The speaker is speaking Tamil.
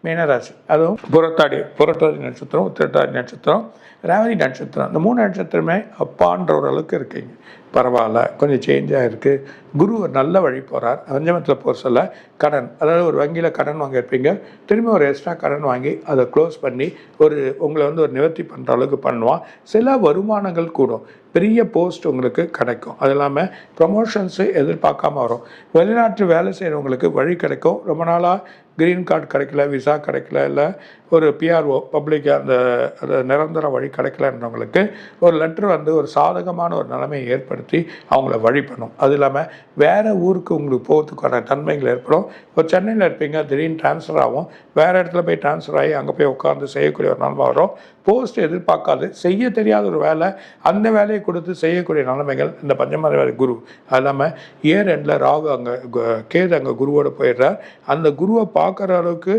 மீனராசி. அதுவும் புரட்டாதி நட்சத்திரம், உத்திரட்டாதி நட்சத்திரம், ரேவதி நட்சத்திரம், இந்த 3 நட்சத்திரமே அப்பான்ற ஒரு அளவுக்கு இருக்கீங்க. பரவாயில்ல, கொஞ்சம் சேஞ்சாக இருக்குது. குரு ஒரு நல்ல வழி போகிறார். பஞ்சமத்தில் போகிற சொல்ல கடன், அதாவது ஒரு வங்கியில் கடன் வாங்கியிருப்பீங்க, திரும்ப ஒரு எக்ஸ்ட்ரா கடன் வாங்கி அதை க்ளோஸ் பண்ணி உங்களை ஒரு நிவர்த்தி பண்ணுற அளவுக்கு பண்ணுவான். சில வருமானங்கள் கூடும். பெரிய போஸ்ட் உங்களுக்கு கிடைக்கும். அது இல்லாமல் ப்ரொமோஷன்ஸு எதிர்பார்க்காம வரும். வெளிநாட்டு வேலை செய்கிறவங்களுக்கு வழி கிடைக்கும். ரொம்ப நாளாக க்ரீன் கார்டு கிடைக்கல, விசா கிடைக்கல, இல்லை ஒரு பிஆர்ஓ பப்ளிக் அந்த நிரந்தர வழி கிடைக்கலன்றவங்களுக்கு ஒரு லெட்டர் ஒரு சாதகமான ஒரு நிலைமையை ஏற்படுத்தி அவங்கள வழி பண்ணும். அது இல்லாமல் வேறு ஊருக்கு உங்களுக்கு போகிறதுக்கான தன்மைகள் ஏற்படும். இப்போ சென்னையில் இருப்பீங்க, திடீர்னு ட்ரான்ஸ்ஃபர் ஆகும், வேறு இடத்துல போய் ட்ரான்ஸ்ஃபர் ஆகி அங்கே போய் உட்காந்து செய்யக்கூடிய ஒரு நிலைமை வரும். போஸ்ட் எதிர்பார்க்காது, செய்ய தெரியாத ஒரு வேலை, அந்த வேலையை கொடுத்து செய்யக்கூடிய நிலைமைகள் இந்த பஞ்சம குரு. அது இல்லாமல் இயர் எண்டில் ராகு அங்கே கேது அங்கே குருவோடு போயிடுறார். அந்த குருவை பார்க்குற அளவுக்கு